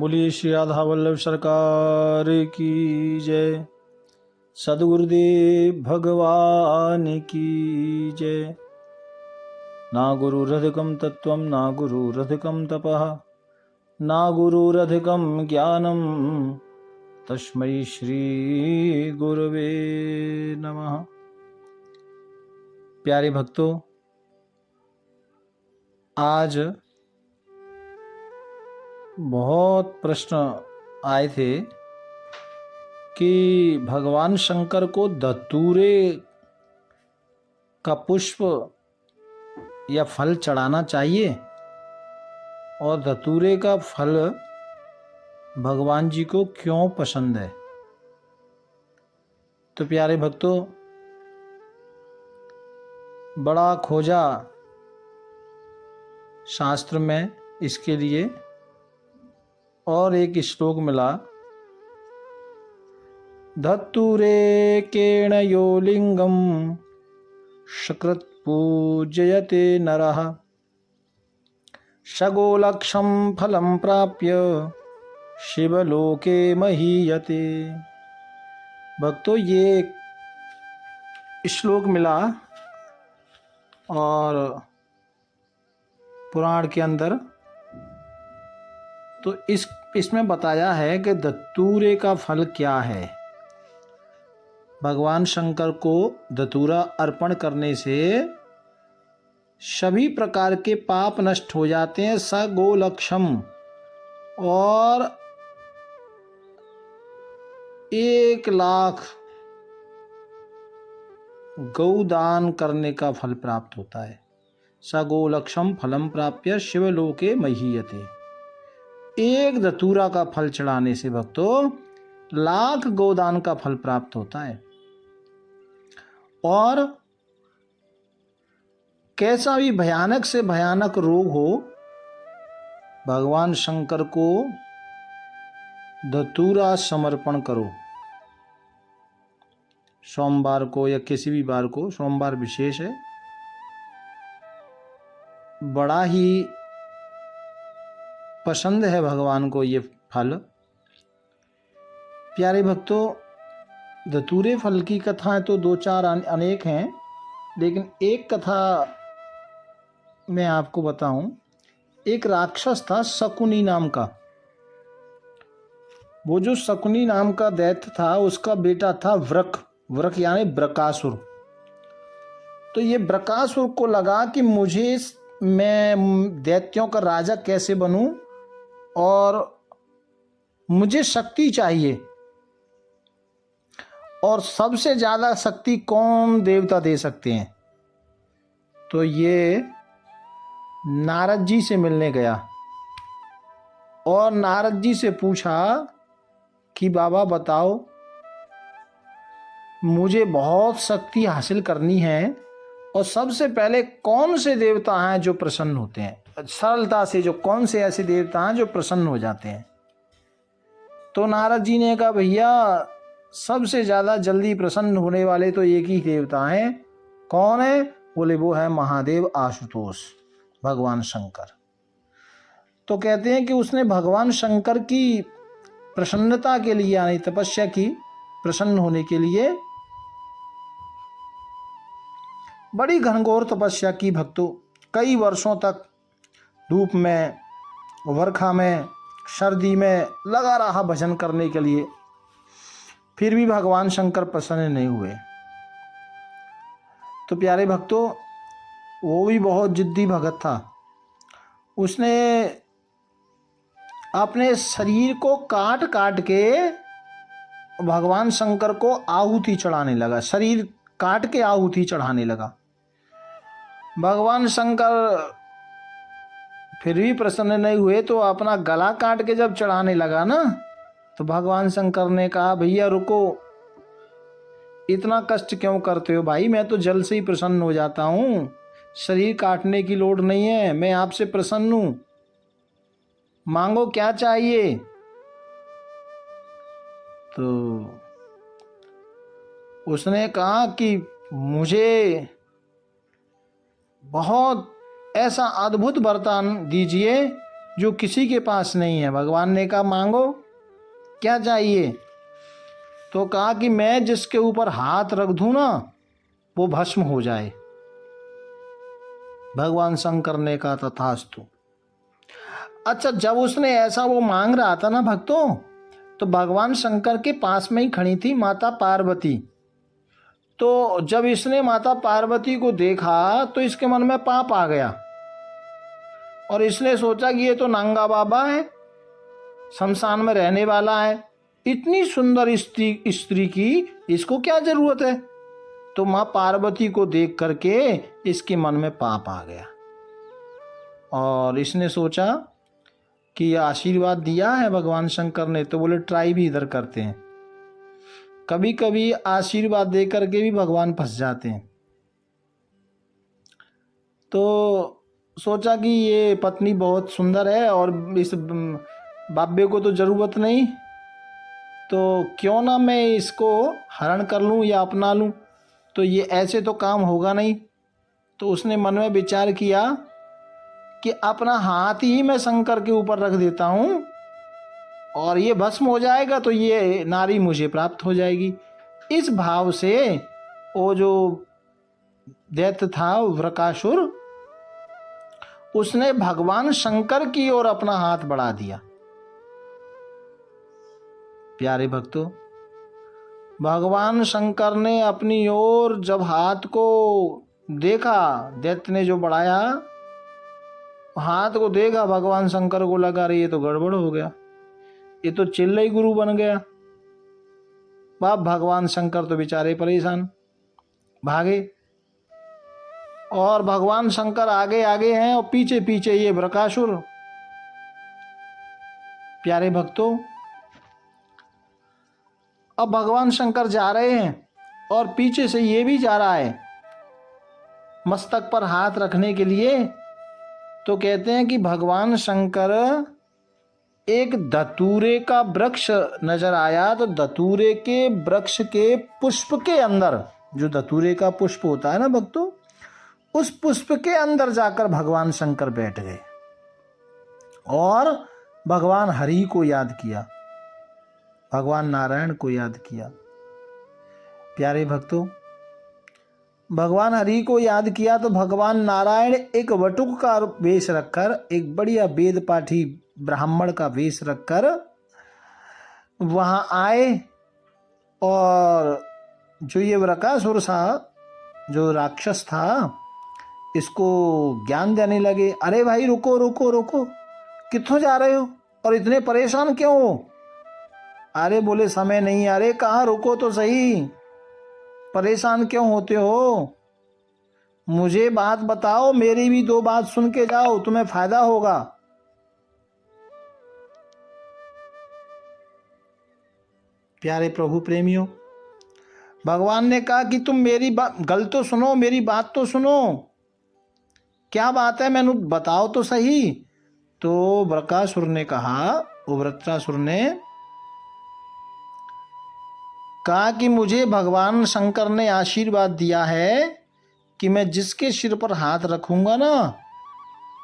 बोलिए श्री राधा वल्लभ सरकार की जय। सद्गुरुदेव भगवान की जय। ना गुरुरधिकं तत्त्वं ना गुरुरधिकं तपः ना गुरुरधिकं ज्ञानं तस्मै श्री गुरवे नमः। प्यारे भक्तों, आज बहुत प्रश्न आए थे कि भगवान शंकर को धतूरे का पुष्प या फल चढ़ाना चाहिए और धतूरे का फल भगवान जी को क्यों पसंद है। तो प्यारे भक्तों, बड़ा खोजा शास्त्र में इसके लिए और एक श्लोक मिला। धतूरे केण यो लिंगम सकृत पूजयते नरः शगोलक्षम फलम प्राप्य शिवलोके महीयते। भक्तों, ये श्लोक मिला और पुराण के अंदर तो इसमें बताया है कि धतूरे का फल क्या है। भगवान शंकर को धतूरा अर्पण करने से सभी प्रकार के पाप नष्ट हो जाते हैं। सगोलक्षम, और 1,00,000 गौदान करने का फल प्राप्त होता है। सगोलक्षम फलम प्राप्य शिवलोके महीयते। एक धतूरा का फल चढ़ाने से भक्तों 1,00,000 गोदान का फल प्राप्त होता है। और कैसा भी भयानक से भयानक रोग हो, भगवान शंकर को धतूरा समर्पण करो। सोमवार को या किसी भी बार को, सोमवार विशेष है, बड़ा ही पसंद है भगवान को ये फल। प्यारे भक्तों, धतूरे फल की कथाएं तो 2-4 अनेक हैं, लेकिन एक कथा मैं आपको बताऊं। एक राक्षस था शकुनी नाम का। वो जो शकुनी नाम का दैत्य था, उसका बेटा था वृक। वृक यानी ब्रकासुर। तो ये ब्रकासुर को लगा कि मैं दैत्यों का राजा कैसे बनूं और मुझे शक्ति चाहिए, और सबसे ज्यादा शक्ति कौन देवता दे सकते हैं। तो ये नारद जी से मिलने गया और नारद जी से पूछा कि बाबा बताओ, मुझे बहुत शक्ति हासिल करनी है और सबसे पहले कौन से देवता हैं जो प्रसन्न होते हैं सरलता से, जो कौन से ऐसे देवता हैं जो प्रसन्न हो जाते हैं। तो नारद जी ने कहा, भैया सबसे ज़्यादा जल्दी प्रसन्न होने वाले तो एक ही देवता हैं। कौन है? बोले वो है महादेव आशुतोष, भगवान शंकर। तो कहते हैं कि उसने भगवान शंकर की प्रसन्नता के लिए, यानी तपस्या की, प्रसन्न होने के लिए बड़ी घनघोर तपस्या की भक्तों। कई वर्षों तक धूप में, वर्षा में, सर्दी में लगा रहा भजन करने के लिए, फिर भी भगवान शंकर प्रसन्न नहीं हुए। तो प्यारे भक्तों, वो भी बहुत जिद्दी भगत था। उसने अपने शरीर को काट काट के भगवान शंकर को आहुति चढ़ाने लगा। शरीर काट के आहुति चढ़ाने लगा। भगवान शंकर फिर भी प्रसन्न नहीं हुए, तो अपना गला काट के जब चढ़ाने लगा ना, तो भगवान शंकर ने कहा, भैया रुको, इतना कष्ट क्यों करते हो भाई, मैं तो जल से ही प्रसन्न हो जाता हूँ, शरीर काटने की लोड़ नहीं है, मैं आपसे प्रसन्न हूँ, मांगो क्या चाहिए। तो उसने कहा कि मुझे बहुत ऐसा अद्भुत वरदान दीजिए जो किसी के पास नहीं है। भगवान ने कहा मांगो, क्या चाहिए? तो कहा कि मैं जिसके ऊपर हाथ रख दूं ना वो भस्म हो जाए। भगवान शंकर ने कहा तथास्तु। अच्छा, जब उसने ऐसा वो मांग रहा था ना भक्तों, तो भगवान शंकर के पास में ही खड़ी थी माता पार्वती। तो जब इसने माता पार्वती को देखा तो इसके मन में पाप आ गया और इसने सोचा कि ये तो नंगा बाबा है, शमशान में रहने वाला है, इतनी सुंदर स्त्री की इसको क्या जरूरत है। तो माँ पार्वती को देख करके इसके मन में पाप आ गया और इसने सोचा कि आशीर्वाद दिया है भगवान शंकर ने, तो बोले ट्राई भी इधर करते हैं। कभी कभी आशीर्वाद दे करके भी भगवान फंस जाते हैं। तो सोचा कि ये पत्नी बहुत सुंदर है और इस बाबे को तो जरूरत नहीं, तो क्यों ना मैं इसको हरण कर लूं या अपना लूं, तो ये ऐसे तो काम होगा नहीं। तो उसने मन में विचार किया कि अपना हाथ ही मैं शंकर के ऊपर रख देता हूं और ये भस्म हो जाएगा तो ये नारी मुझे प्राप्त हो जाएगी। इस भाव से वो जो दैत्य था वृकासुर, उसने भगवान शंकर की ओर अपना हाथ बढ़ा दिया। प्यारे भक्तों, भगवान शंकर ने अपनी ओर जब हाथ को देखा, दैत्य ने जो बढ़ाया हाथ को देखा, भगवान शंकर को लगा रही ये तो गड़बड़ हो गया, ये तो चिल्लई गुरु बन गया। बाप भगवान शंकर तो बेचारे परेशान, भागे और भगवान शंकर आगे आगे हैं और पीछे पीछे ये वृकासुर। प्यारे भक्तों, अब भगवान शंकर जा रहे हैं और पीछे से ये भी जा रहा है मस्तक पर हाथ रखने के लिए। तो कहते हैं कि भगवान शंकर एक धतूरे का वृक्ष नजर आया, तो धतूरे के वृक्ष के पुष्प के अंदर, जो धतूरे का पुष्प होता है ना भक्तों, उस पुष्प के अंदर जाकर भगवान शंकर बैठ गए और भगवान हरि को याद किया, भगवान नारायण को याद किया। प्यारे भक्तों, भगवान हरि को याद किया तो भगवान नारायण एक वटुक का वेश रखकर, एक बढ़िया वेद पाठी ब्राह्मण का वेश रखकर वहां आए और जो ये वृकासुर था, जो राक्षस था, इसको ज्ञान देने लगे। अरे भाई रुको रुको रुको, कित्थों जा रहे हो और इतने परेशान क्यों हो? अरे बोले समय नहीं। अरे कहाँ, रुको तो सही, परेशान क्यों होते हो? मुझे बात बताओ, मेरी भी दो बात सुन के जाओ, तुम्हें फायदा होगा। प्यारे प्रभु प्रेमियों, भगवान ने कहा कि तुम मेरी बात गल तो सुनो, मेरी बात तो सुनो, क्या बात है मैंने बताओ तो सही। तो वृकासुर ने कहा, वो वृत्रासुर ने कहा कि मुझे भगवान शंकर ने आशीर्वाद दिया है कि मैं जिसके सिर पर हाथ रखूंगा ना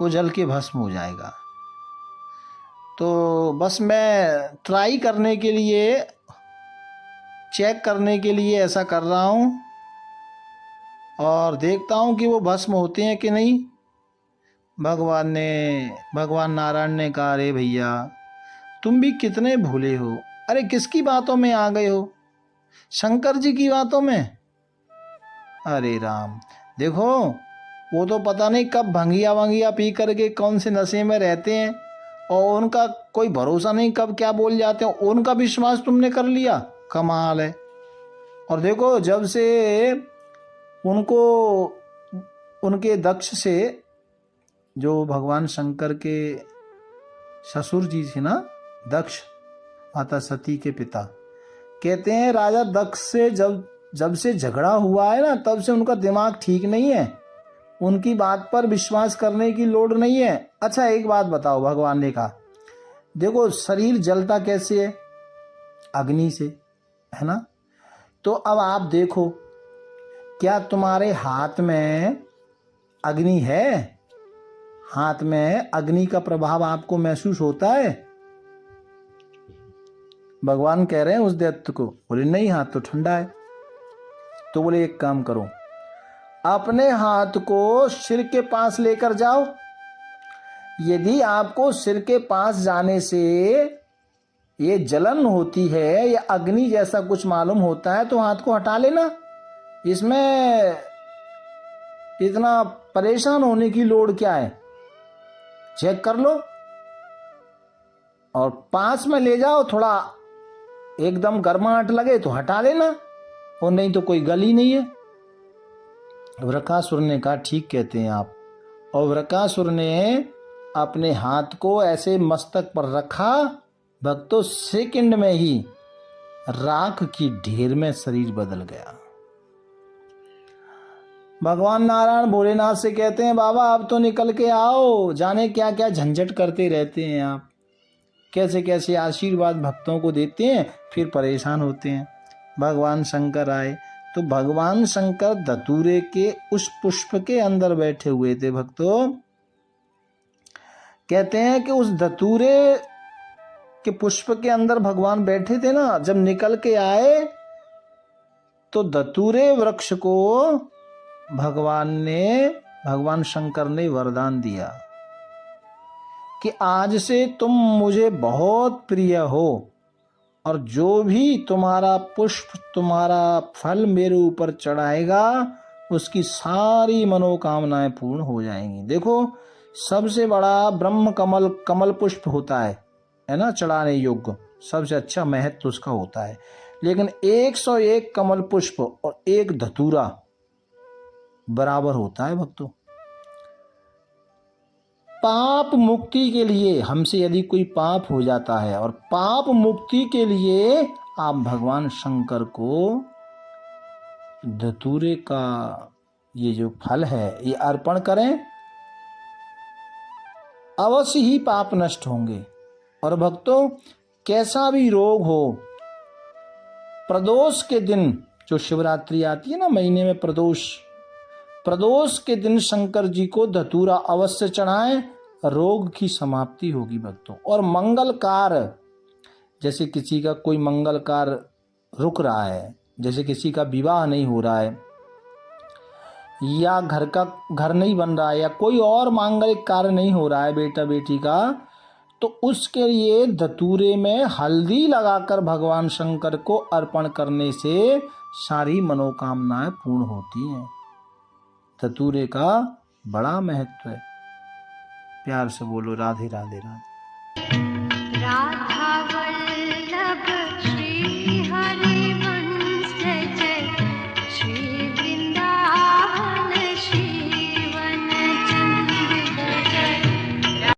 वो जल के भस्म हो जाएगा। तो बस मैं ट्राई करने के लिए, चेक करने के लिए ऐसा कर रहा हूँ और देखता हूँ कि वो भस्म होते हैं कि नहीं। भगवान नारायण ने कहा, अरे भैया तुम भी कितने भूले हो। अरे किसकी बातों में आ गए हो? शंकर जी की बातों में? अरे राम, देखो वो तो पता नहीं कब भंगिया वंगिया पी करके कौन से नशे में रहते हैं और उनका कोई भरोसा नहीं, कब क्या बोल जाते हैं। उनका विश्वास तुमने कर लिया, कमाल है। और देखो जब से उनको, उनके दक्ष से, जो भगवान शंकर के ससुर जी थे ना, दक्ष, माता सती के पिता, कहते हैं राजा दक्ष से जब से झगड़ा हुआ है ना, तब से उनका दिमाग ठीक नहीं है, उनकी बात पर विश्वास करने की लोड़ नहीं है। अच्छा एक बात बताओ, भगवान ने कहा देखो शरीर जलता कैसे है? अग्नि से, है ना। तो अब आप देखो, क्या तुम्हारे हाथ में अग्नि है? हाथ में है, अग्नि का प्रभाव आपको महसूस होता है? भगवान कह रहे हैं उस दैत्य को। बोले नहीं, हाथ तो ठंडा है। तो बोले एक काम करो, अपने हाथ को सिर के पास लेकर जाओ। यदि आपको सिर के पास जाने से ये जलन होती है या अग्नि जैसा कुछ मालूम होता है तो हाथ को हटा लेना। इसमें इतना परेशान होने की लोड़ क्या है? चेक कर लो और पास में ले जाओ, थोड़ा एकदम गर्माहट लगे तो हटा लेना, और नहीं तो कोई गल ही नहीं है। वृकासुर ने कहा ठीक कहते हैं आप। और वृकासुर ने अपने हाथ को ऐसे मस्तक पर रखा, भक्तों सेकंड में ही राख की ढेर में शरीर बदल गया। भगवान नारायण भोलेनाथ से कहते हैं बाबा अब तो निकल के आओ, जाने क्या क्या झंझट करते रहते हैं आप, कैसे कैसे आशीर्वाद भक्तों को देते हैं फिर परेशान होते हैं। भगवान शंकर आए तो भगवान शंकर धतूरे के उस पुष्प के अंदर बैठे हुए थे। भक्तों कहते हैं कि उस धतूरे के पुष्प के अंदर भगवान बैठे थे ना, जब निकल के आए तो धतूरे वृक्ष को भगवान शंकर ने वरदान दिया कि आज से तुम मुझे बहुत प्रिय हो और जो भी तुम्हारा पुष्प तुम्हारा फल मेरे ऊपर चढ़ाएगा उसकी सारी मनोकामनाएं पूर्ण हो जाएंगी। देखो सबसे बड़ा ब्रह्म कमल पुष्प होता है ना, चढ़ाने योग्य सबसे अच्छा महत्व उसका होता है। लेकिन 101 कमल पुष्प और एक धतूरा बराबर होता है। भक्तों पाप मुक्ति के लिए हमसे यदि कोई पाप हो जाता है और पाप मुक्ति के लिए आप भगवान शंकर को धतूरे का ये जो फल है ये अर्पण करें, अवश्य ही पाप नष्ट होंगे। और भक्तों कैसा भी रोग हो, प्रदोष के दिन जो शिवरात्रि आती है ना महीने में, प्रदोष के दिन शंकर जी को धतूरा अवश्य चढ़ाएं, रोग की समाप्ति होगी भक्तों। और मंगल कार्य, जैसे किसी का कोई मंगल कार्य रुक रहा है, जैसे किसी का विवाह नहीं हो रहा है या घर नहीं बन रहा है या कोई और मांगलिक कार्य नहीं हो रहा है बेटा बेटी का, तो उसके लिए धतूरे में हल्दी लगाकर भगवान शंकर को अर्पण करने से सारी मनोकामनाएं पूर्ण होती हैं। धतूरे का बड़ा महत्व है। प्यार से बोलो राधे राधे राधे। राधा वल्लभ श्री हरि।